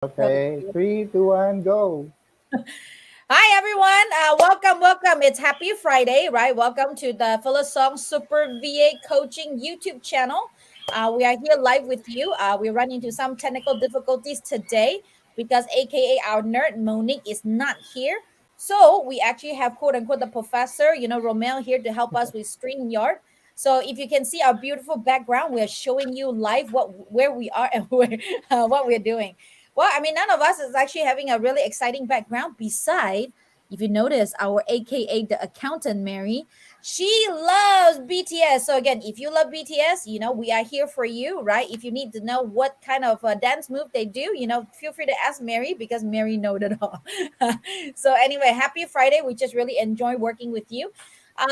Okay, 3, 2, 1, go. Hi everyone, welcome. It's Happy Friday, right? Welcome to the Phyllis Super VA Coaching YouTube channel. We are here live with you. We run into some technical difficulties today because AKA our nerd Monique is not here. So we actually have quote unquote the professor, Romeo here to help us with StreamYard. So if you can see our beautiful background, we are showing you live where we are and what we're doing. Well, I mean, none of us is actually having a really exciting background. Beside, if you notice, our AKA the accountant Mary, she loves BTS. So again, if you love BTS, we are here for you, right? If you need to know what kind of dance move they do, feel free to ask Mary because Mary knows it all. So anyway, happy Friday. We just really enjoy working with you.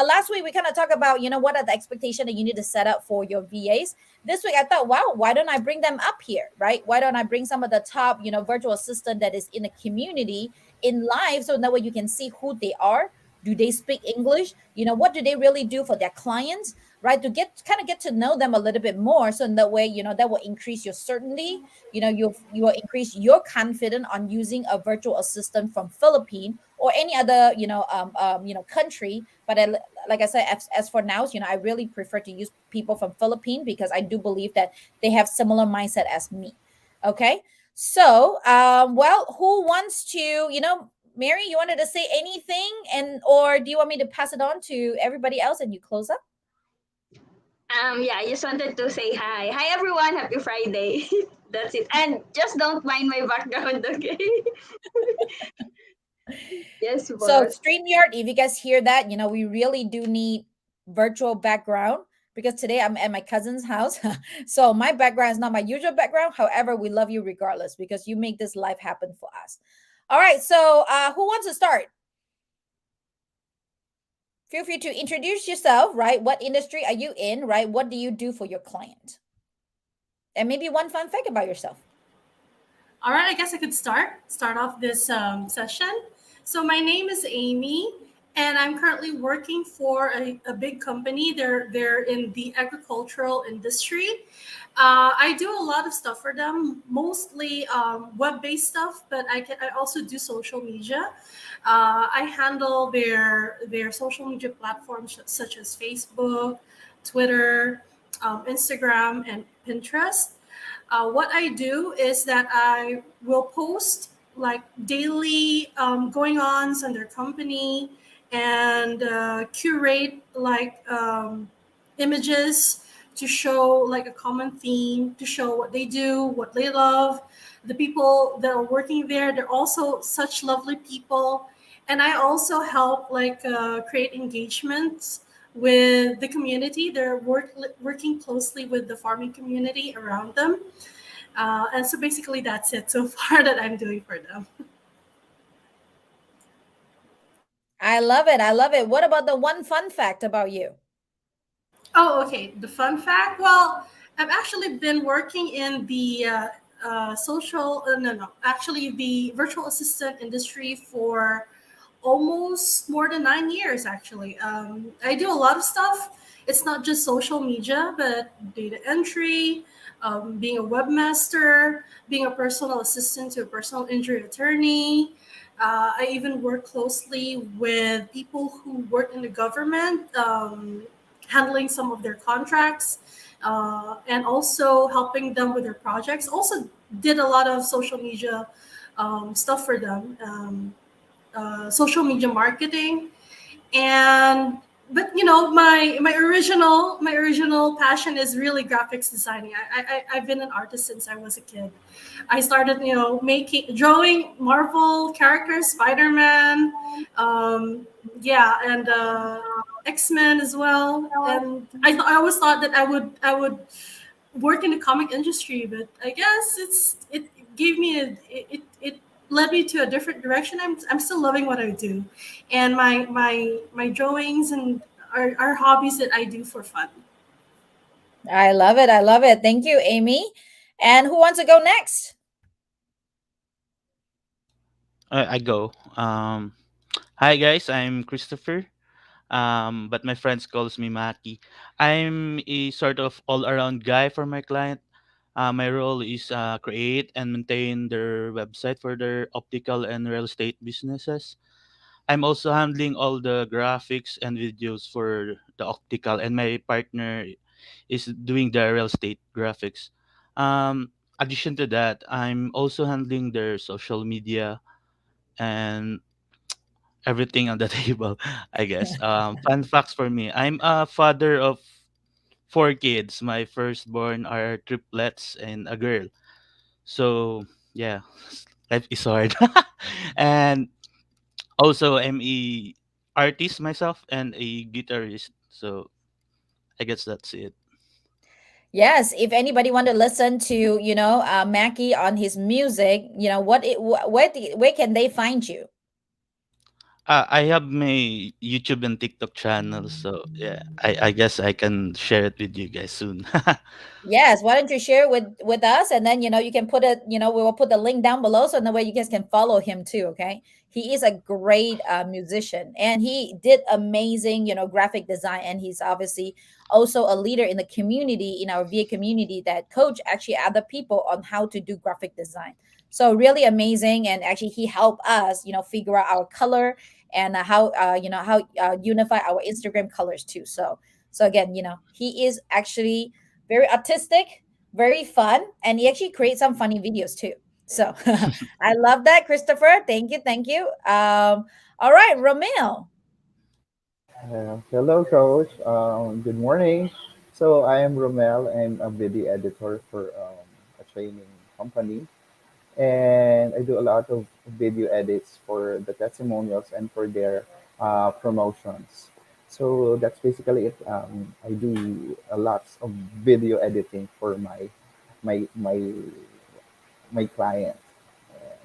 Last week we kind of talked about what are the expectation that you need to set up for your VAs. This week I thought, wow, why don't I bring them up here, right? Why don't I bring some of the top virtual assistant that is in the community in live, so that way you can see who they are. Do they speak English? What do they really do for their clients, right? To get to know them a little bit more, so in that way that will increase your certainty. You will increase your confidence on using a virtual assistant from Philippines or any other country. But like I said, as for now, I really prefer to use people from Philippines because I do believe that they have similar mindset as me. Okay. So, well, who wants to, Mary, you wanted to say anything, and or do you want me to pass it on to everybody else and you close up? Yeah, I just wanted to say hi. Hi everyone, happy Friday. That's it. And just don't mind my background, okay? Yes, So boss. StreamYard, if you guys hear that, we really do need virtual background because today I'm at my cousin's house. So my background is not my usual background. However, we love you regardless because you make this life happen for us. All right. So who wants to start? Feel free to introduce yourself, right? What industry are you in, right? What do you do for your client? And maybe one fun fact about yourself. All right, I guess I could start off this session. So my name is Amy, and I'm currently working for a big company. They're in the agricultural industry. I do a lot of stuff for them, mostly web-based stuff, but I also do social media. I handle their social media platforms such as Facebook, Twitter, Instagram, and Pinterest. What I do is that I will post like daily going ons on their company and curate like images to show like a common theme, to show what they do, what they love. The people that are working there, they're also such lovely people. And I also help like create engagements with the community. They're working closely with the farming community around them. And so basically, that's it so far that I'm doing for them. I love it. I love it. What about the one fun fact about you? Oh, okay. The fun fact. Well, I've actually been working in the social, no, no, actually the virtual assistant industry for almost more than 9 years, actually. I do a lot of stuff. It's not just social media, but data entry, being a webmaster, being a personal assistant to a personal injury attorney. I even work closely with people who work in the government, handling some of their contracts, and also helping them with their projects. Also, did a lot of social media stuff for them, social media marketing, and but my original passion is really graphics designing. I've been an artist since I was a kid. I started making drawing Marvel characters, Spider-Man, yeah, and X-Men as well. And I always thought that I would work in the comic industry, but I guess it gave me it led me to a different direction. I'm still loving what I do, and my drawings and are hobbies that I do for fun. I love it. I love it. Thank you, Amy. And who wants to go next? I go. Hi guys, I'm Christopher. But my friends calls me Maki. I'm a sort of all-around guy for my client. My role is create and maintain their website for their optical and real estate businesses. I'm also handling all the graphics and videos for the optical, and my partner is doing the real estate graphics. Addition to that, I'm also handling their social media and everything on the table, I guess. Fun facts for me: I'm a father of four kids. My firstborn are triplets and a girl. So yeah, life is hard. And also, I'm a artist myself and a guitarist. So I guess that's it. Yes, if anybody want to listen to, Mackie on his music, where can they find you? I have my YouTube and TikTok channels, so yeah, I guess I can share it with you guys soon. Yes, why don't you share with us, and then you can put it. We will put the link down below, so in the way you guys can follow him too. Okay, he is a great musician, and he did amazing, graphic design, and he's obviously also a leader in the community, in our VA community, that coach actually other people on how to do graphic design. So really amazing, and actually he helped us, figure out our color and how unify our Instagram colors too. So again, he is actually very artistic, very fun, and he actually creates some funny videos too. So I love that, Christopher. Thank you, thank you. All right, Romeo. Hello, Coach. Good morning. So I am Romel. I'm a video editor for a training company, and I do a lot of video edits for the testimonials and for their promotions. So that's basically it. I do a lot of video editing for my my my client. And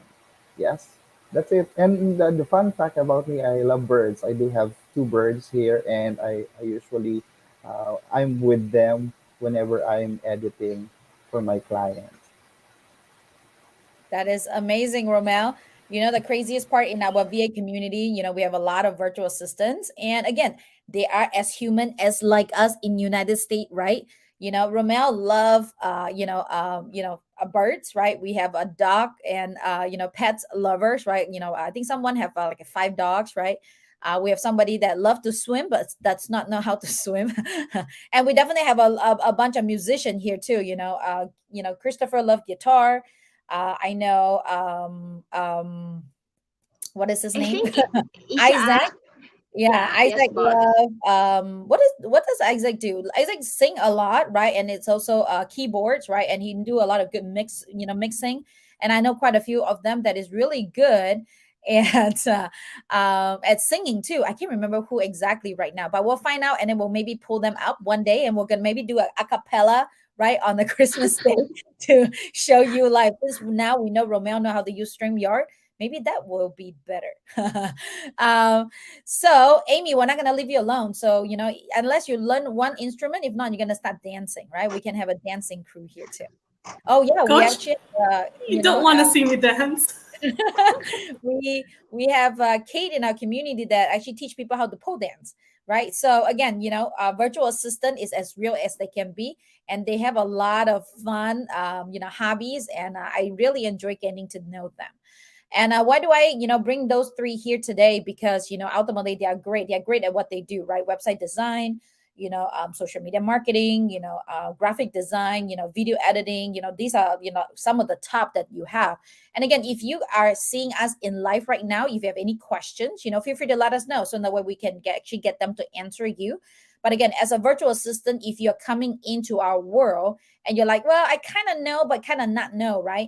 yes, that's it. And the fun fact about me, I love birds. I do have two birds here, and I usually I'm with them whenever I'm editing for my clients. That is amazing, Romel. The craziest part in our VA community, we have a lot of virtual assistants. And again, they are as human as like us in United States, right? Romel love birds, right? We have a dog and pets lovers, right? I think someone have like five dogs, right? We have somebody that love to swim, but that's not know how to swim. And we definitely have a bunch of musician here too. Christopher love guitar. I know what is his I name? think Isaac. Isaac. Yeah, Yeah, yes, Isaac boss. love. What does Isaac do? Isaac sing a lot, right? And it's also keyboards, right? And he do a lot of good mixing. And I know quite a few of them that is really good and at singing too. I can't remember who exactly right now, but we'll find out and then we'll maybe pull them up one day and we're gonna maybe do a cappella right on the Christmas day to show you like this. Now we know Romeo know how to use StreamYard. Maybe that will be better. um, so, Amy, we're not gonna leave you alone. So, unless you learn one instrument, if not, you're gonna start dancing, right? We can have a dancing crew here too. Oh yeah, we Coach, actually, you don't want to see me dance. we have Kate in our community that actually teach people how to pole dance, right? So again, virtual assistant is as real as they can be, and they have a lot of fun, hobbies, and I really enjoy getting to know them. And why do I, bring those three here today? Because, ultimately they are great. They are great at what they do, right? Website design, social media marketing, graphic design, video editing, these are, some of the top that you have. And again, if you are seeing us in live right now, if you have any questions, feel free to let us know. So in that way we can actually get them to answer you. But again, as a virtual assistant, if you're coming into our world and you're like, well, I kind of know, but kind of not know, right?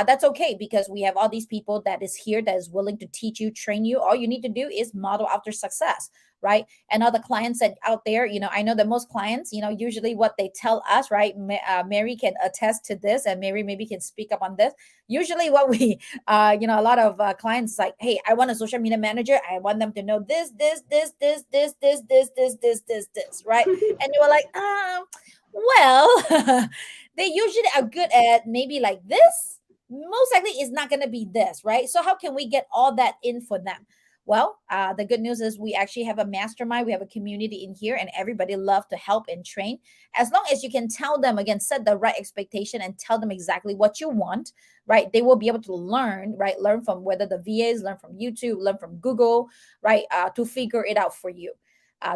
That's okay because we have all these people that is here that is willing to teach you, train you. All you need to do is model after success, right? And all the clients that out there, I know that most clients, usually what they tell us, right? Mary can attest to this, and Mary maybe can speak up on this. Usually, what we, a lot of clients is like, hey, I want a social media manager. I want them to know this, right? And you were like, well, they usually are good at maybe like this. Most likely, it's not going to be this, right? So how can we get all that in for them? Well, the good news is we actually have a mastermind. We have a community in here, and everybody love to help and train. As long as you can tell them again, set the right expectation, and tell them exactly what you want, right? They will be able to learn, right? Learn from whether the VAs, learn from YouTube, learn from Google, right? To figure it out for you.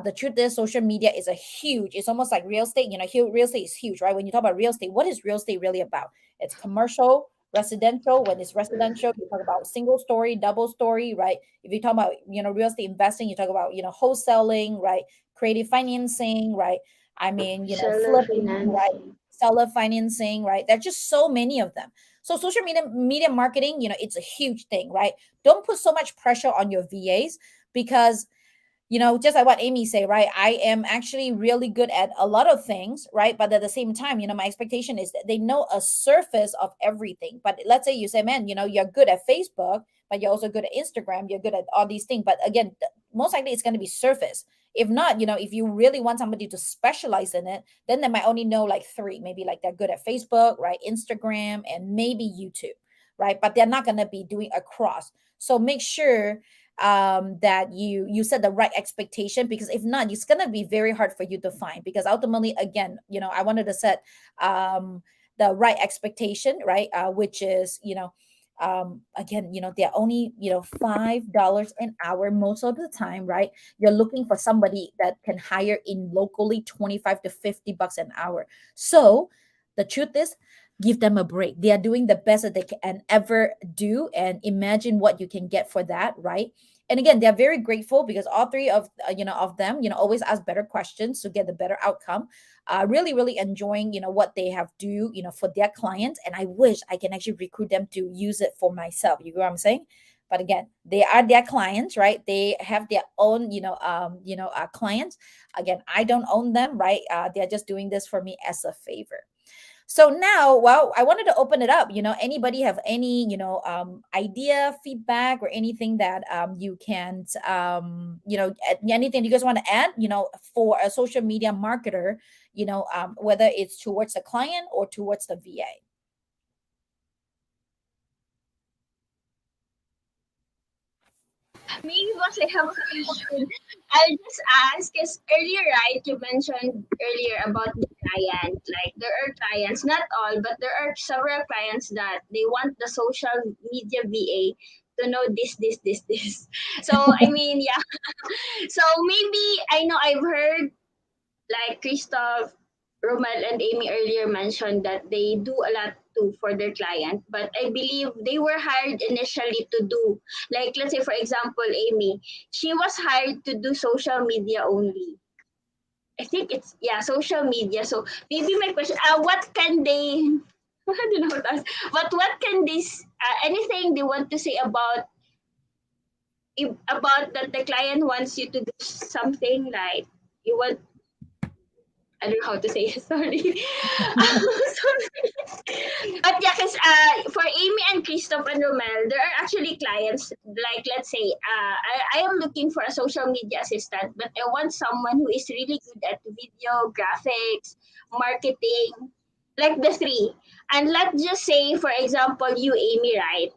The truth is, social media is a huge. It's almost like real estate. Real estate is huge, right? When you talk about real estate, what is real estate really about? It's commercial, residential. When it's residential, you talk about single story, double story, right? If you talk about real estate investing, you talk about wholesaling, right? Creative financing, right? I mean, Seller flipping, right? financing. Seller financing, right? There's just so many of them. So social media marketing, it's a huge thing, right? Don't put so much pressure on your VAs because just like what Amy say, right? I am actually really good at a lot of things, right? But at the same time, my expectation is that they know a surface of everything. But let's say you say, man, you're good at Facebook, but you're also good at Instagram, you're good at all these things. But again, most likely it's going to be surface. If not, if you really want somebody to specialize in it, then they might only know like three, maybe like they're good at Facebook, right? Instagram, and maybe YouTube, right? But they're not going to be doing across. So make sure that you set the right expectation, because if not, it's going to be very hard for you to find, because ultimately, again, I wanted to set the right expectation, right? Which is again, they're only $5 an hour most of the time, right? You're looking for somebody that can hire in locally 25 to $50 an hour. So the truth is, give them a break. They are doing the best that they can ever do, and imagine what you can get for that, right? And again, they're very grateful because all three of them always ask better questions to get the better outcome. Really really enjoying what they have do for their clients, and I wish I can actually recruit them to use it for myself. You know what I'm saying? But again, they are their clients, right? They have their own clients. Again, I don't own them, right? They're just doing this for me as a favor. So now, well, I wanted to open it up. Anybody have any, idea, feedback, or anything that you can, anything you guys want to add, for a social media marketer, whether it's towards the client or towards the VA. Maybe boss, I have a question. I'll just ask, because earlier, right, you mentioned earlier about the client. Like, there are clients, not all, but there are several clients that they want the social media VA to know this. So, I mean, yeah. So maybe, I know I've heard like Christoph, Romel, and Amy earlier mentioned that they do a lot too for their client, but I believe they were hired initially to do, like, let's say, for example, Amy, she was hired to do social media only. I think it's, yeah, social media. So maybe my question, what can they, I don't know what to ask, but what can this, anything they want to say about, about that the client wants you to do something, like you want, I don't know how to say it, sorry. Sorry. But yeah, because for Amy and Christoph and Romel, there are actually clients, like, let's say, I am looking for a social media assistant, but I want someone who is really good at video, graphics, marketing, like the three. And let's just say, for example, you, Amy, right?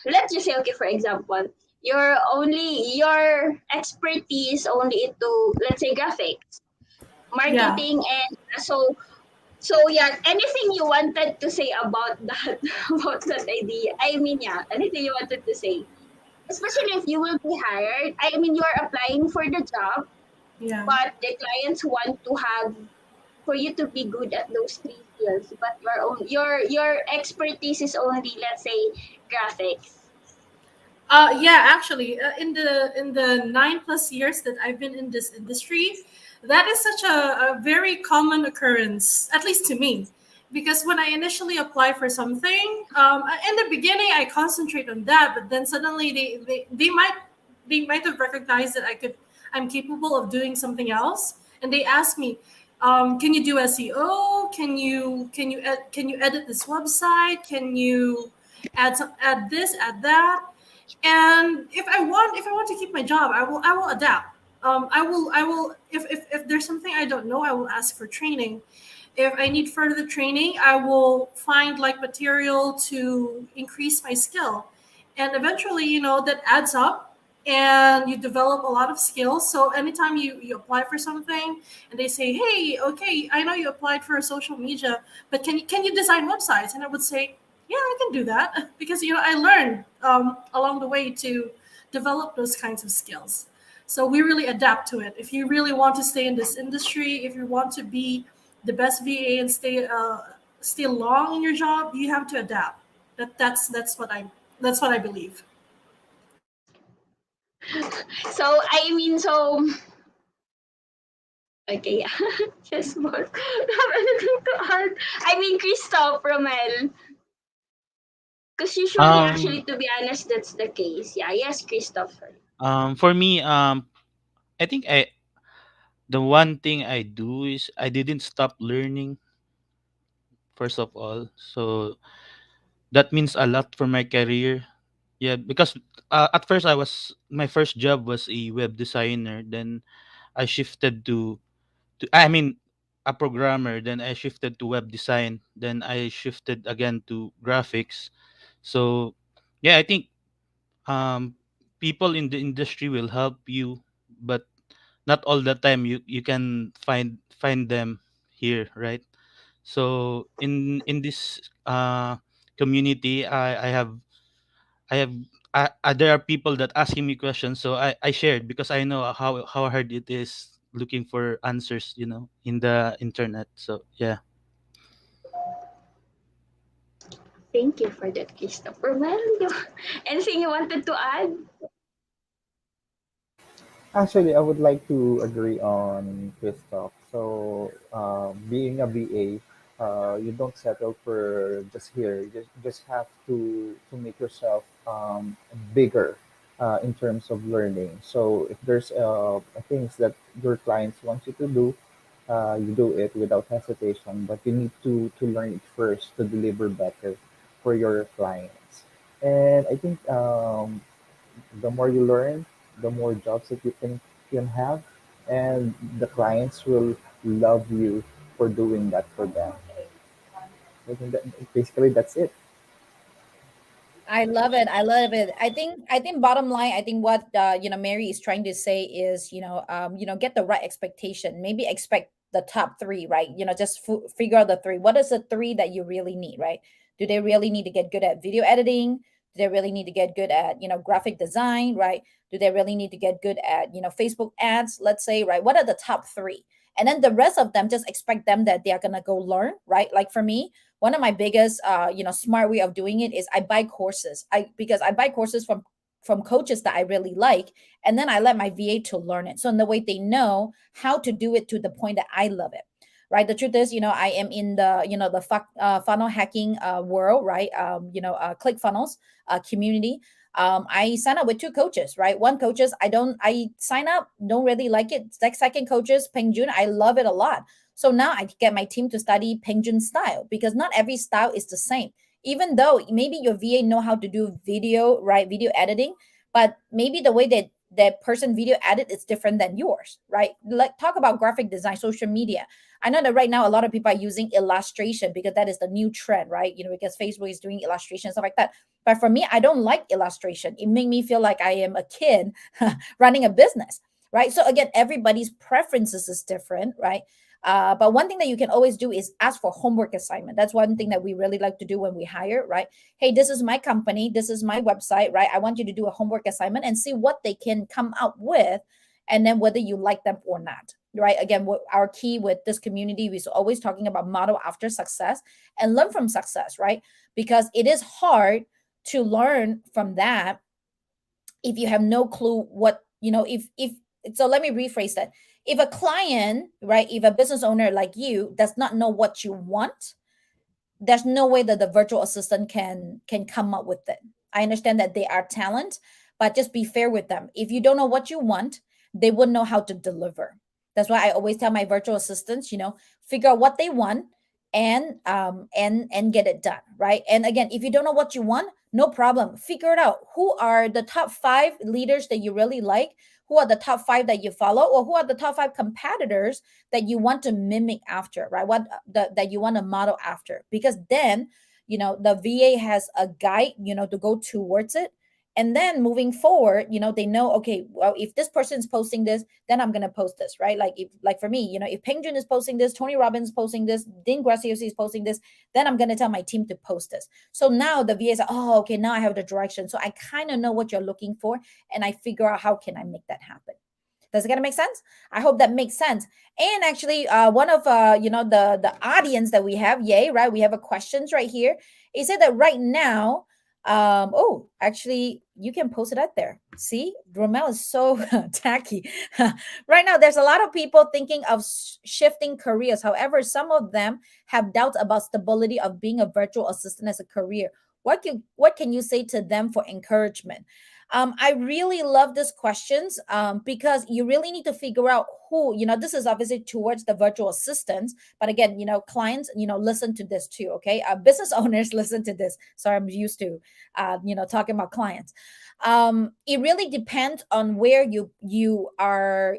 Let's just say, okay, for example, your expertise only into, let's say, graphics, Yeah. marketing, and so yeah, anything you wanted to say about that, about that idea? I mean, yeah, anything you wanted to say, especially if you will be hired. I mean, you're applying for the job, Yeah. but the clients want to have for you to be good at those three skills, but your expertise is only, let's say, graphics. Yeah, actually, in the 9+ years that I've been in this industry, that is such a very common occurrence, at least to me, because when I initially apply for something, in the beginning I concentrate on that, but then suddenly they might have recognized that I'm capable of doing something else, and they ask me, can you do SEO? Can you edit this website? Can you add this, add that? And if I want to keep my job, I will adapt. I will if there's something I don't know, I will ask for training. If I need further training, I will find like material to increase my skill, and eventually, that adds up. and you develop a lot of skills. So anytime you apply for something and they say, hey, okay, I know you applied for a social media, but can you design websites? And I would say, yeah, I can do that because I learned along the way to develop those kinds of skills. So we really adapt to it. If you really want to stay in this industry, if you want to be the best VA and stay long in your job, you have to adapt. That's what I believe. So I mean, so okay, yeah. Yes, boss. Have anything to add? I mean, Christoph, Romel, because usually, Um, actually, to be honest, that's the case. Yeah, yes, Christopher. for me, I think the one thing I do is I didn't stop learning first of all. So that means a lot for my career. Yeah, because at first my first job was a web designer. Then I shifted to I mean a programmer. Then I shifted to web design. Then I shifted again to graphics. So yeah, I think um people in the industry will help you, but not all the time you can find them here, right? So in this community, I have there are people that asking me questions, so I shared because I know how hard it is looking for answers, in the internet. So yeah. Thank you for that, Christopher. Well, anything you wanted to add? Actually, I would like to agree on Christoph. So, being a VA, you don't settle for just here. You just have to make yourself bigger in terms of learning. So, if there's things that your clients want you to do, you do it without hesitation. But you need to learn it first to deliver better for your clients. And I think the more you learn, the more jobs that you can have, and the clients will love you for doing that for them. I think that basically that's it. I love it. I love it. I think bottom line, I think what Mary is trying to say is, get the right expectation. Maybe expect the top 3, right? Just figure out the 3. What is the 3 that you really need, right? Do they really need to get good at video editing? Do they really need to get good at, graphic design, right? Do they really need to get good at, Facebook ads, let's say, right? What are the top 3? And then the rest of them, just expect them that they are going to go learn, right? Like for me, one of my biggest smart way of doing it is I buy courses. I buy courses from coaches that I really like, and then I let my VA to learn it, so in the way they know how to do it to the point that I love it. Right. The truth is, I am in the funnel hacking world, right? Click funnels community. I sign up with 2 coaches, right? One coaches I sign up, don't really like it. Like second coaches, Peng Jun, I love it a lot. So now I get my team to study Pengjun style, because not every style is the same. Even though maybe your VA know how to do video, right? Video editing, but maybe the way that that person video edit is different than yours, right? Like talk about graphic design, social media. I know that right now a lot of people are using illustration because that is the new trend, right? Because Facebook is doing illustration, stuff like that. But for me, I don't like illustration. It make me feel like I am a kid running a business, right? So again, everybody's preferences is different, right? But one thing that you can always do is ask for homework assignment. That's one thing that we really like to do when we hire, right? Hey, this is my company, this is my website, right? I want you to do a homework assignment and see what they can come up with, and then whether you like them or not, right? Again, what our key with this community is always talking about model after success and learn from success, right? Because it is hard to learn from that if you have no clue what if so let me rephrase that. If a client, right, if a business owner like you does not know what you want, there's no way that the virtual assistant can come up with it. I understand that they are talent, but just be fair with them. If you don't know what you want, they wouldn't know how to deliver. That's why I always tell my virtual assistants, figure out what they want, and get it done, right? And again, if you don't know what you want, no problem. Figure it out. Who are the top 5 leaders that you really like? Who are the top 5 that you follow, or who are the top 5 competitors that you want to mimic after, right? That you want to model after, because then the VA has a guide to go towards it, And then moving forward, they know, okay, well, if this person's posting this, then I'm gonna post this, right? Like, if, like for me, if Peng Jun is posting this, Tony Robbins is posting this, Dean Graciosi is posting this, then I'm gonna tell my team to post this. So now the VAs are, oh, okay, now I have the direction. So I kind of know what you're looking for, and I figure out how can I make that happen. Does it gonna make sense? I hope that makes sense. And actually, one of the audience that we have, yay, right? We have a questions right here. It said that right now, oh, actually, you can post it out there. See, Romel is so tacky. Right now, there's a lot of people thinking of shifting careers. However, some of them have doubts about stability of being a virtual assistant as a career. What can you say to them for encouragement? I really love these questions because you really need to figure out who, this is obviously towards the virtual assistants. But again, clients, listen to this too, okay? Business owners listen to this. Sorry, I'm used to, talking about clients. It really depends on where you are,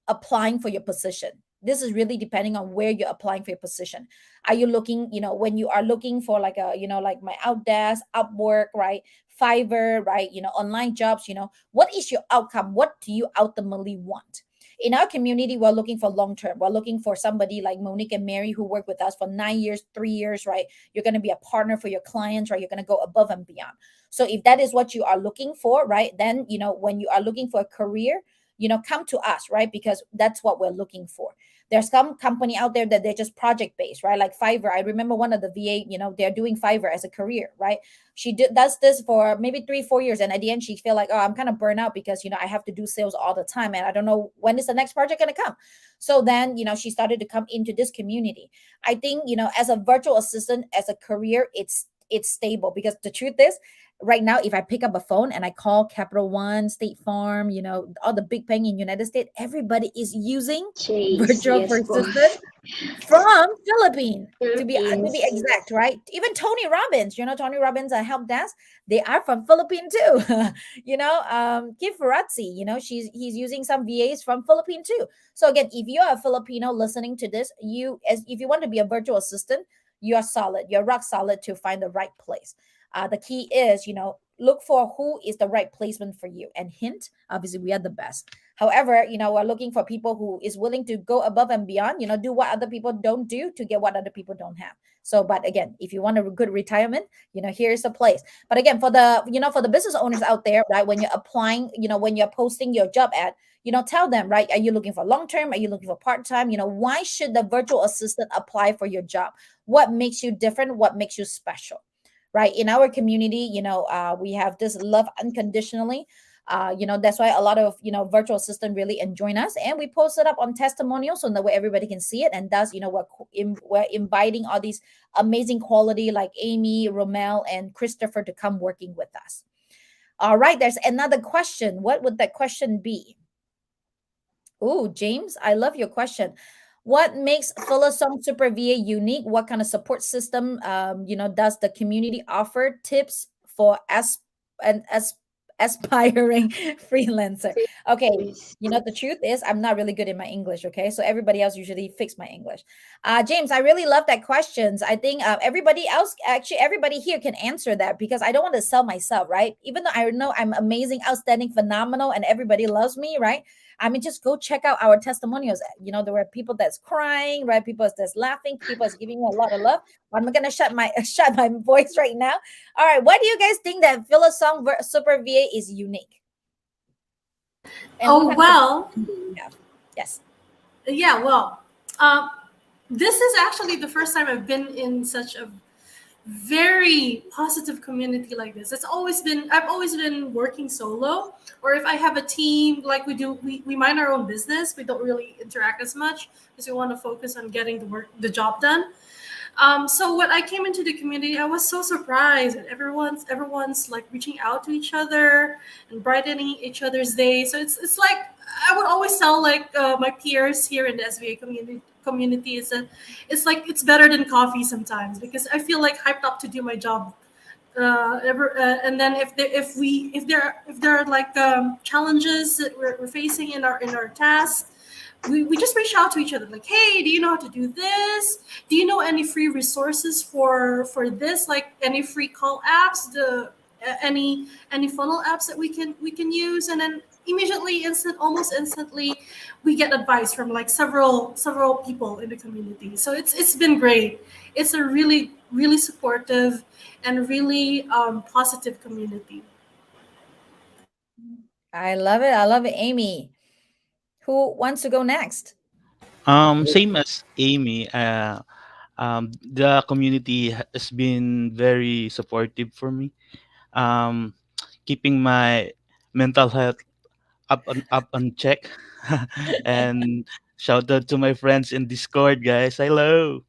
applying for your position. This is really depending on where you're applying for your position. Are you looking, when you are looking for like a, like my Outdesk, Upwork, right? Fiverr, right? Online jobs, what is your outcome? What do you ultimately want? In our community, we're looking for long term. We're looking for somebody like Monique and Mary who work with us for 9 years, 3 years, right? You're going to be a partner for your clients, right? You're going to go above and beyond. So if that is what you are looking for, right? Then, when you are looking for a career, come to us, right? Because that's what we're looking for. There's some company out there that they're just project based, right? Like Fiverr. I remember one of the VA, they're doing Fiverr as a career, right? Does this for maybe 3-4 years, and at the end she feel like, oh, I'm kind of burnt out because I have to do sales all the time, and I don't know when is the next project going to come. So then she started to come into this community. I think as a virtual assistant, as a career, it's stable, because the truth is, right now, if I pick up a phone and I call Capital One, State Farm, all the big bank in United States, everybody is using Chase, virtual yes po. assistant from Philippines, to be Philippines. exact, right? Even Tony Robbins, Tony Robbins, help desk, they are from Philippines too. Kid Ferrazzi, he's using some VAs from Philippines too. So again, if you're a Filipino listening to this, if you want to be a virtual assistant, you're solid, you're rock solid to find the right place. The key is, look for who is the right placement for you. And hint, obviously, we are the best. However, we're looking for people who is willing to go above and beyond, do what other people don't do to get what other people don't have. So, but again, if you want a good retirement, here's a place. But again, for the business owners out there, right, when you're applying, when you're posting your job ad, tell them, right, are you looking for long term? Are you looking for part time? Why should the virtual assistant apply for your job? What makes you different? What makes you special? Right, in our community, we have this love unconditionally. That's why a lot of virtual assistant really enjoy us, and we post it up on testimonials so that way everybody can see it. And thus, we're inviting all these amazing quality like Amy, Romel, and Christopher to come working with us. All right, there's another question. What would that question be? Oh, James, I love your question. What makes Phyllis Super VA unique? What kind of support system, does the community offer? Tips for an aspiring freelancer. Okay, Philippines. the truth is, I'm not really good in my English. Okay, so everybody else usually fix my English. James, I really love that questions. I think everybody else, actually, everybody here can answer that, because I don't want to sell myself, right? Even though I know I'm amazing, outstanding, phenomenal, and everybody loves me, right? I mean, just go check out our testimonials. There were people that's crying, right? People that's laughing, people that's giving me a lot of love. I'm gonna shut my shut my voice right now. All right, why do you guys think that Phyllis Super VA is unique? And what Oh, kind of support well, do you have? Yes. yeah, well, um, this is actually the first time I've been in such a very positive community like this. I've always been working solo, or if I have a team like we do, we mind our own business. We don't really interact as much because we want to focus on getting the job done. So when I came into the community, I was so surprised, and everyone's like reaching out to each other and brightening each other's day. So it's like I would always tell like my peers here in the SVA community is that it's like it's better than coffee sometimes, because I feel like hyped up to do my job. And then if there are like challenges that we're facing in our tasks, we just reach out to each other like, hey, do you know how to do this? Do you know any free resources for this, like any free call apps? any funnel apps that we can use, and then immediately, almost instantly, we get advice from like several people in the community. So it's been great. It's a really supportive and really positive community. I love it. I love it, Amy. Who wants to go next? Same as Amy. The community has been very supportive for me. Um, Keeping my mental health up on check, and shout out to my friends in Discord, guys. Hello.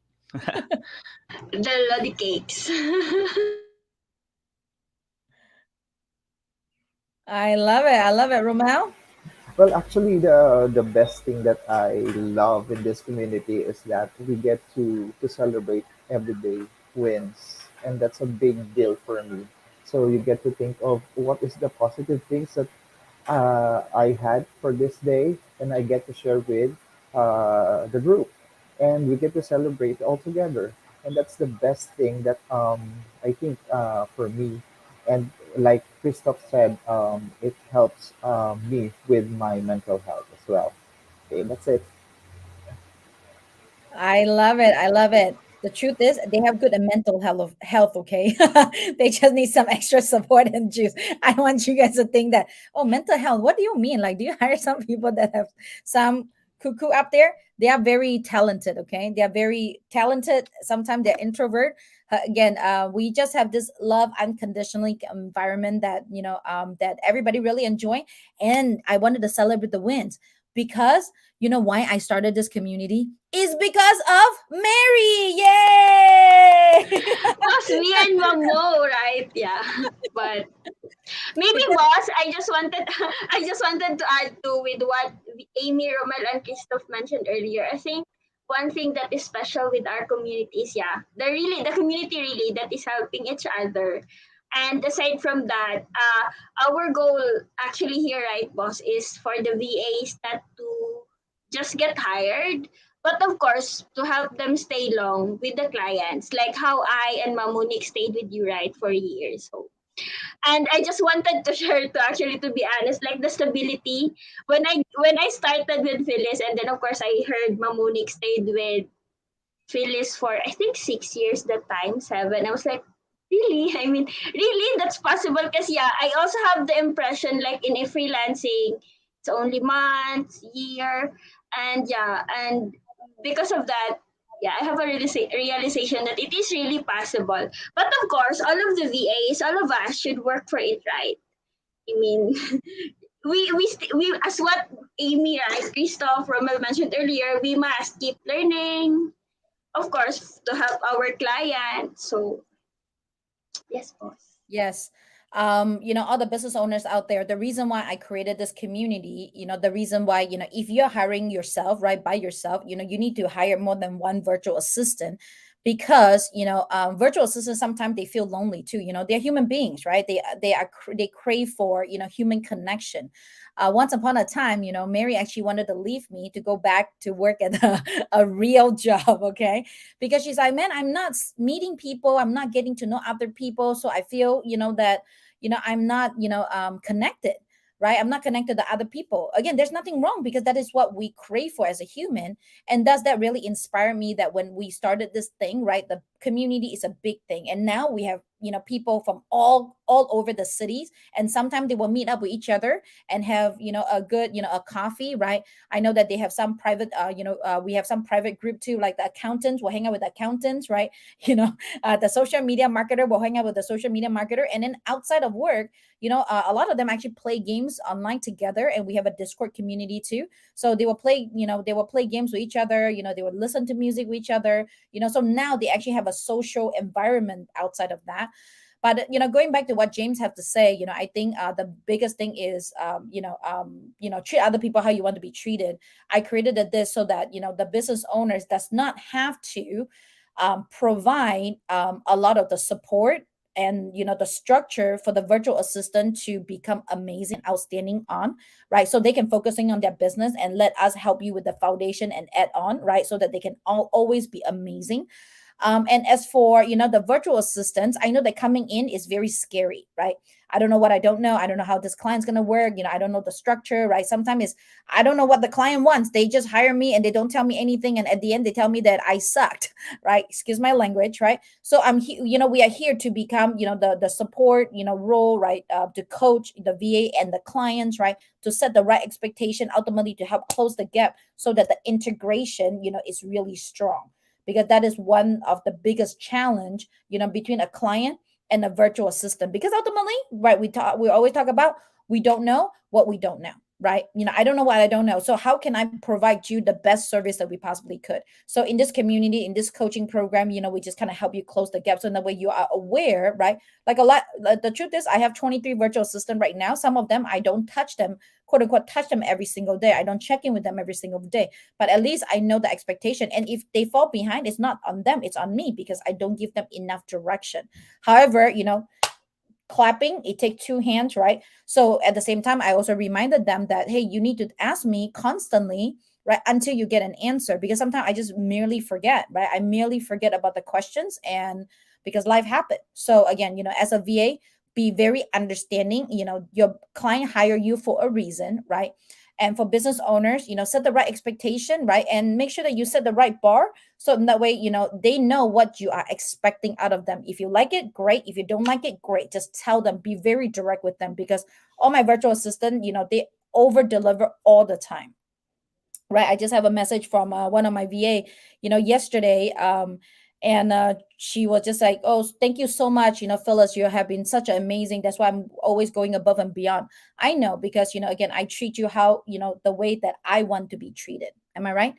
The Lodi cakes. I love it. I love it, Romel. Well, actually, the best thing that I love in this community is that we get to celebrate everyday wins, and that's a big deal for me. So you get to think of what is the positive things that I had for this day, and I get to share with the group, and we get to celebrate all together. And that's the best thing that I think for me. And like Christoph said, it helps me with my mental health as well. Okay, that's it. I love it. I love it. The truth is, they have good mental health. Okay, they just need some extra support and juice. I want you guys to think that. Oh, mental health. What do you mean? Like, do you hire some people that have some cuckoo up there? They are very talented. Okay, they are very talented. Sometimes they're introvert. Again, we just have this love unconditionally environment that that everybody really enjoy. And I wanted to celebrate the wins because you know why I started this community is because of Mary. Yay! Was me and Mamo, right? Yeah. But maybe Because boss, I just wanted to add to with what Amy, Romel, and Christoph mentioned earlier. I think one thing that is special with our community is the community really that is helping each other. And aside from that, our goal actually here, right, boss, is for the VAs not to just get hired, but of course to help them stay long with the clients, like how I and Mamunik stayed with you, right, for years. So and I just wanted to share to actually to be honest, like the stability when I started with Phyllis, and then of course I heard Mamunik stayed with Phyllis for I think 6 years that time, seven. I was like, really? I mean, really? That's possible? Because yeah, I also have the impression like in a freelancing, it's only months, year, and yeah, and because of that, yeah, I have a realization that it is really possible. But of course, all of the VAs, all of us should work for it, right? I mean, we as what Amy, right, Christoph, Romel mentioned earlier, we must keep learning, of course, to help our clients. So, yes, boss. yes. All the business owners out there, the reason why I created this community, the reason why, if you're hiring yourself, right, by yourself, you need to hire more than one virtual assistant because, virtual assistants sometimes they feel lonely too. They're human beings, right? They crave for, human connection. Once upon a time, Mary actually wanted to leave me to go back to work at a real job, okay? Because she's like, man, I'm not meeting people, I'm not getting to know other people, so I feel that I'm not connected, right? I'm not connected to other people. Again, there's nothing wrong because that is what we crave for as a human. And does that really inspire me that when we started this thing, right, the community is a big thing, and now we have people from all over the cities, and sometimes they will meet up with each other and have a good a coffee, right? I know that they have some private we have some private group too, like the accountants will hang out with the accountants, right? The social media marketer will hang out with the social media marketer, and then outside of work, a lot of them actually play games online together, and we have a Discord community too. So they will play games with each other, they would listen to music with each other, so now they actually have a social environment outside of that. But going back to what James have to say, I think the biggest thing is treat other people how you want to be treated. I created this so that the business owners does not have to provide a lot of the support and the structure for the virtual assistant to become amazing and outstanding on, right? So they can focusing on their business and let us help you with the foundation and add on, right? So that they can always be amazing. And as for the virtual assistants, I know that coming in is very scary, right? I don't know what I don't know. I don't know how this client's gonna work. I don't know the structure, right? Sometimes it's I don't know what the client wants. They just hire me and they don't tell me anything, and at the end they tell me that I sucked, right? Excuse my language, right? So we are here to become the support role, right? To coach the VA and the clients, right? To set the right expectation, ultimately to help close the gap so that the integration is really strong, because that is one of the biggest challenge between a client and a virtual assistant, because ultimately, right, we always talk about we don't know what we don't know, right? I don't know what I don't know, so how can I provide you the best service that we possibly could? So in this community, in this coaching program, we just kind of help you close the gap, so in that way you are aware, right? Like a lot, like the truth is I have 23 virtual assistants right now. Some of them I don't touch them, quote unquote, touch them every single day. I don't check in with them every single day, but at least I know the expectation. And if they fall behind, it's not on them, it's on me, because I don't give them enough direction. However, clapping, it takes two hands, right? So at the same time, I also reminded them that, hey, you need to ask me constantly, right, until you get an answer, because sometimes I just merely forget, right? I merely forget about the questions, and because life happened. So again, as a VA, be very understanding. Your client hire you for a reason, right? And for business owners, set the right expectation, right? And make sure that you set the right bar, so in that way, they know what you are expecting out of them. If you like it, great. If you don't like it, great. Just tell them, be very direct with them, because all my virtual assistant, they over deliver all the time, right? I just have a message from one of my VA, yesterday. And she was just like, oh, thank you so much, Phyllis, you have been such an amazing, that's why I'm always going above and beyond. I know, because again, I treat you how, the way that I want to be treated. Am I right?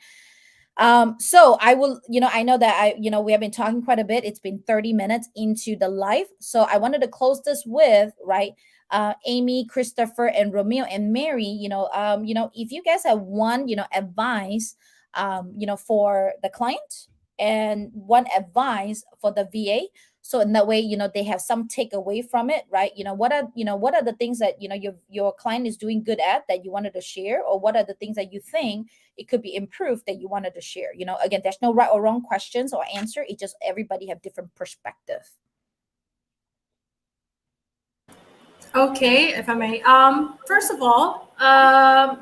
So I will, I know that we have been talking quite a bit. It's been 30 minutes into the live. So I wanted to close this with, right, Amy, Christopher, and Romeo and Mary, if you guys have one, advice, for the client, and one advice for the VA. So in that way, they have some takeaway from it, right? What are the things that your client is doing good at that you wanted to share, or what are the things that you think it could be improved that you wanted to share? Again, there's no right or wrong questions or answer. It just everybody have different perspective. Okay, if I may. First of all, I,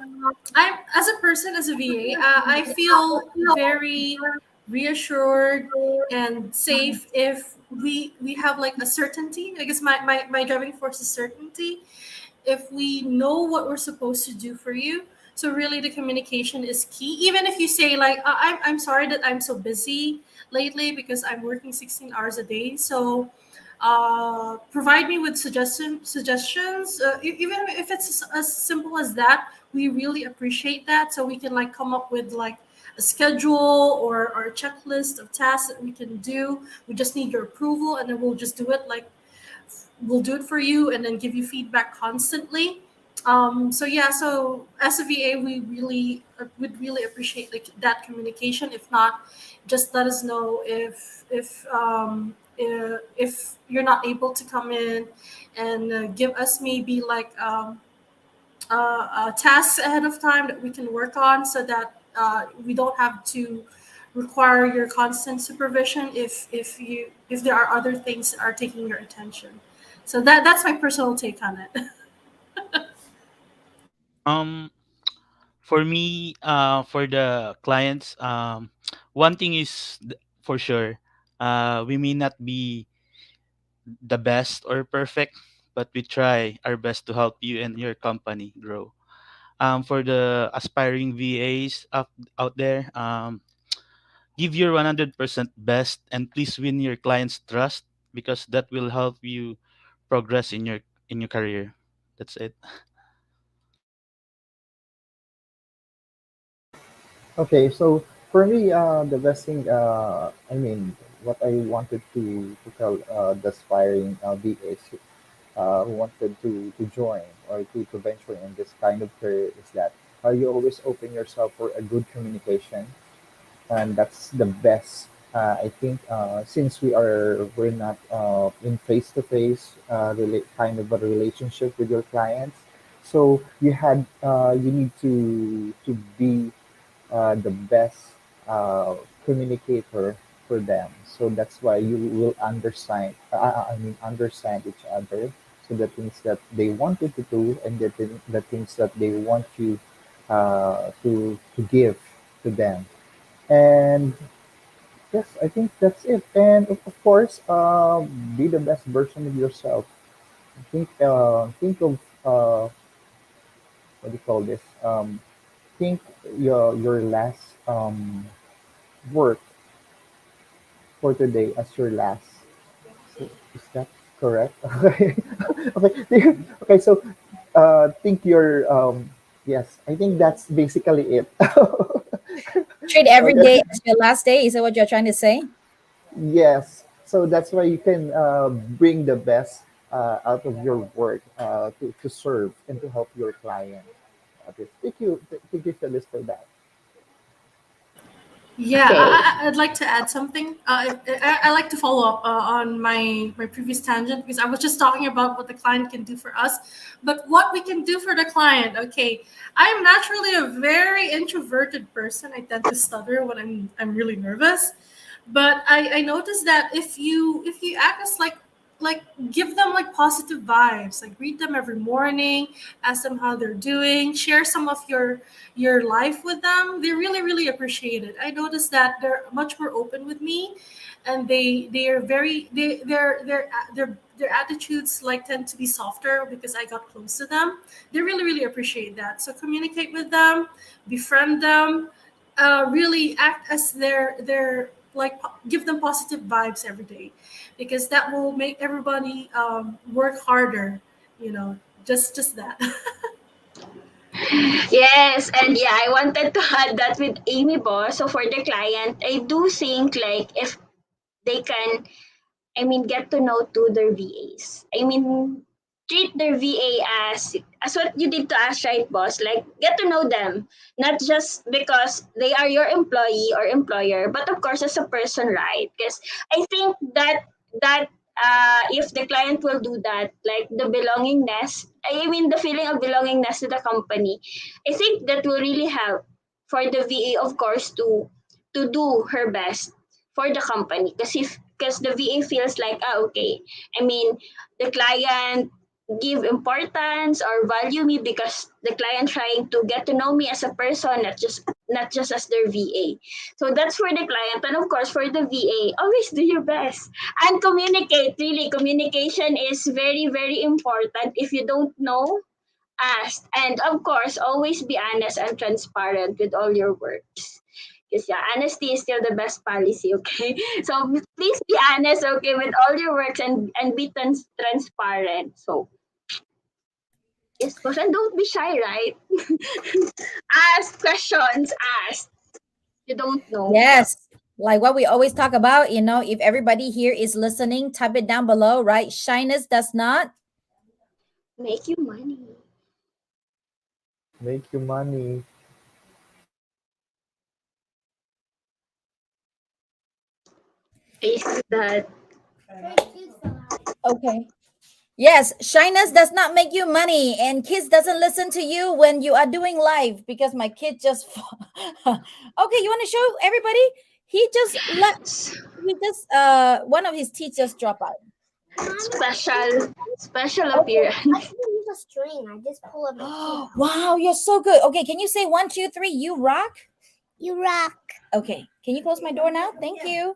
as a person, as a VA, I feel very reassured and safe if we have like a certainty. I guess my driving force is certainty. If we know what we're supposed to do for you, so really the communication is key. Even if you say like, I'm sorry that I'm so busy lately because I'm working 16 hours a day, so provide me with suggestions, even if it's as simple as that. We really appreciate that, so we can like come up with like a schedule or a checklist of tasks that we can do. We just need your approval, and then we'll just do it. Like, we'll do it for you and then give you feedback constantly. So yeah, so as a VA, we really would really appreciate like that communication. If not, just let us know if you're not able to come in, and give us maybe like tasks ahead of time that we can work on, so that we don't have to require your constant supervision if there are other things that are taking your attention. So that's my personal take on it. Um, for me, for the clients, one thing is for sure, we may not be the best or perfect, but we try our best to help you and your company grow. For the aspiring VAs out there, give your 100% best, and please win your clients' trust, because that will help you progress in your career. That's it. Okay, so for me, the best thing, I mean, what I wanted to tell the aspiring VAs who wanted to join or to venture in this kind of career is that you always open yourself for a good communication, and that's the best. I think since we're not in face to face kind of a relationship with your clients, so you need to be the best uh, communicator for them. So that's why you will understand each other. So the things that they wanted to do and the things that they want you to give to them. And yes, I think that's it. And of course, be the best version of yourself. Think of what do you call this? Think your last work for today as your last. So is that correct? Okay. Okay. Okay. So think your yes. I think that's basically it. Treat every Okay. day as your last day. Is that what you're trying to say? Yes. So that's why you can bring the best out of your work to serve and to help your client. Okay. Thank you, Phyllis, for that. Yeah, Okay. I'd like to add something. I like to follow up on my previous tangent because I was just talking about what the client can do for us, but what we can do for the client. Okay, I am naturally a very introverted person. I tend to stutter when I'm really nervous, but I noticed that if you act as like give them like positive vibes, like greet them every morning, ask them how they're doing, share some of your life with them, they really appreciate it. I noticed that they're much more open with me, and they are very their attitudes like tend to be softer because I got close to them. They really appreciate that. So communicate with them, befriend them, really act as their like give them positive vibes every day, because that will make everybody work harder. You know, just that. Yes, and yeah, I wanted to add that with Amy Boss. So for the client, I do think like if they can, I mean, get to know to their VAs. I mean, treat their VA as what you did to us, right, boss? Like get to know them, not just because they are your employee or employer, but of course as a person, right? Because I think that if the client will do that, like the belongingness, I mean the feeling of belongingness to the company, I think that will really help for the VA, of course, to do her best for the company. Because the VA feels like, okay, I mean, the client give importance or value me because the client trying to get to know me as a person, not just as their VA. So that's for the client, and of course for the VA, always do your best and communicate. Really, communication is very important. If you don't know, ask, and of course always be honest and transparent with all your works. Because yeah, honesty is still the best policy, okay? So please be honest, okay, with all your works, and be transparent. So yes, boss, and don't be shy, right? Ask questions, ask. You don't know. Yes. Like what we always talk about, if everybody here is listening, type it down below, right? Shyness does not. Make you money. Make you money. I see that. Okay. Yes, shyness does not make you money, and kids doesn't listen to you when you are doing live because my kid just. Okay, you want to show everybody? He just let S- he just one of his teachers drop out. special Okay. appearance. Wow, you're so good. Okay, can you say one, two, three? You rock. You rock. Okay, can you close my door now? Thank you.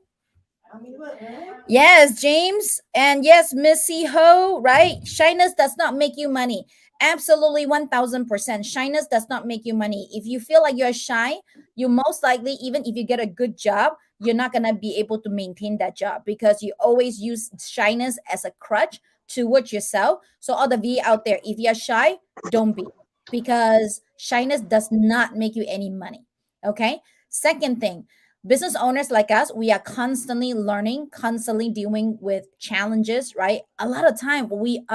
Yes, James. And yes, Missy Ho, right? Shyness does not make you money. Absolutely 1000%. Shyness does not make you money. If you feel like you're shy, you most likely, even if you get a good job, you're not going to be able to maintain that job because you always use shyness as a crutch towards yourself. So, all the V out there, if you're shy, don't be, because shyness does not make you any money. Okay. Second thing, business owners like us, we are constantly learning, constantly dealing with challenges, right? A lot of time we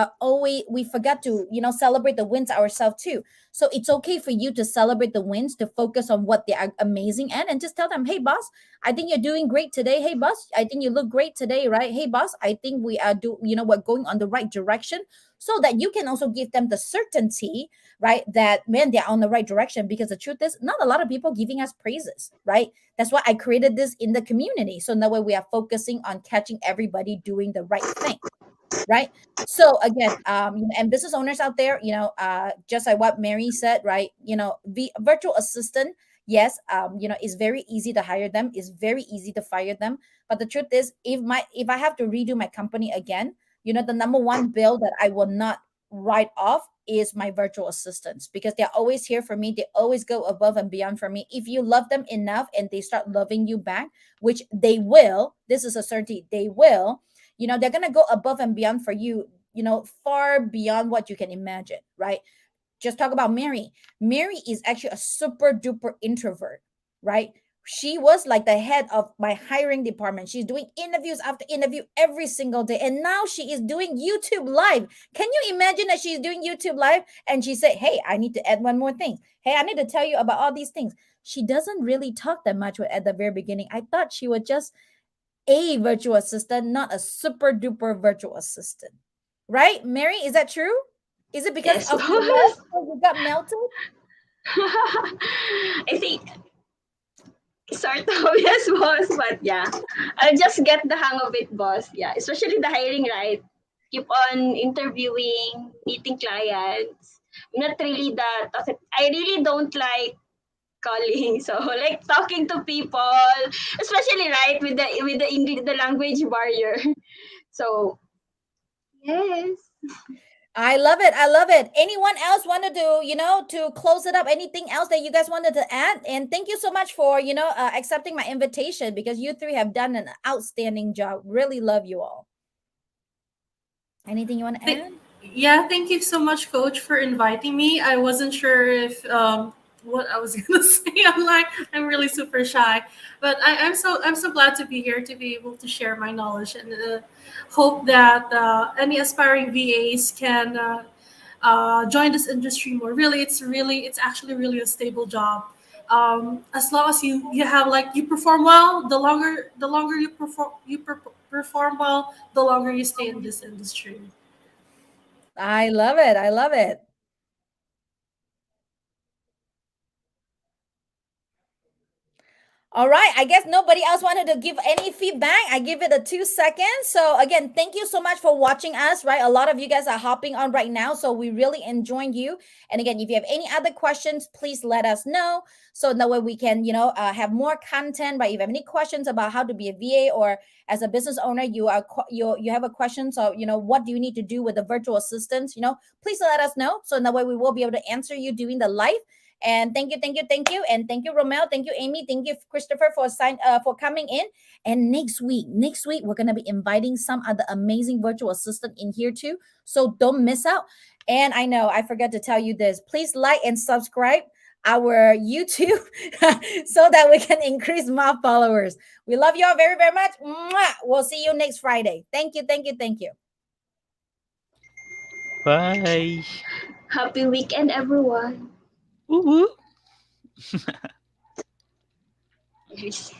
forget to celebrate the wins ourselves too. So it's okay for you to celebrate the wins, to focus on what they are amazing at, and just tell them, hey boss, I think you're doing great today. Hey boss, I think you look great today, right? Hey boss, I think we are we're going on the right direction. so that you can also give them the certainty, right, that man, they're on the right direction. Because the truth is, not a lot of people giving us praises, right? That's why I created this in the community, so that way we are focusing on catching everybody doing the right thing, right? So again, and business owners out there, just like what Mary said, right? The virtual assistant, yes, it's very easy to hire them, it's very easy to fire them. But the truth is, if I have to redo my company again, the number one bill that I will not write off is my virtual assistants, because they're always here for me, they always go above and beyond for me. If you love them enough and they start loving you back, which they will, this is a certainty, they will, they're going to go above and beyond for you, far beyond what you can imagine, right? Just talk about Mary. Mary is actually a super duper introvert, right? She was like the head of my hiring department. She's doing interviews after interview every single day. And now she is doing YouTube live. Can you imagine that she's doing YouTube live and she said, hey, I need to add one more thing. Hey, I need to tell you about all these things. She doesn't really talk that much at the very beginning. I thought she was just a virtual assistant, not a super duper virtual assistant. Right? Mary, is that true? Is it because Yes, of your love boss. that you got melted? I think sort of yes, boss. But yeah, I'll just get the hang of it, boss. Yeah, especially the hiring, right? Keep on interviewing, meeting clients. I'm not really that. I really don't like calling. So like talking to people, especially right with the English the language barrier. So yes. I love it. I love it. Anyone else wanted to, to close it up? Anything else that you guys wanted to add? And thank you so much for, accepting my invitation, because you three have done an outstanding job. Really love you all. Anything you want to Th- add? yeah, thank you so much, Coach, for inviting me. I wasn't sure if what I was gonna say. I'm really super shy, but I'm so glad to be here to be able to share my knowledge, and hope that any aspiring VAs can join this industry more. It's actually really a stable job. As long as you have like you perform well, the longer perform well, the longer you stay in this industry. I love it. I love it. All right. I guess nobody else wanted to give any feedback. I give it a 2 seconds. So again, thank you so much for watching us. Right, a lot of you guys are hopping on right now, so we really enjoying you. And again, if you have any other questions, please let us know, so that way we can, have more content. Right, if you have any questions about how to be a VA, or as a business owner, you have a question. So what do you need to do with the virtual assistants? Please let us know, so that way we will be able to answer you during the live. And thank you, thank you, thank you, and thank you, Romel. Thank you, Amy. Thank you, Christopher, for coming in. And next week we're gonna be inviting some other amazing virtual assistant in here too. So don't miss out. And I know I forgot to tell you this. Please like and subscribe our YouTube so that we can increase more followers. We love you all very, very much. Mwah! We'll see you next Friday. Thank you, thank you, thank you. Bye. Happy weekend, everyone. Woo-woo. Yes.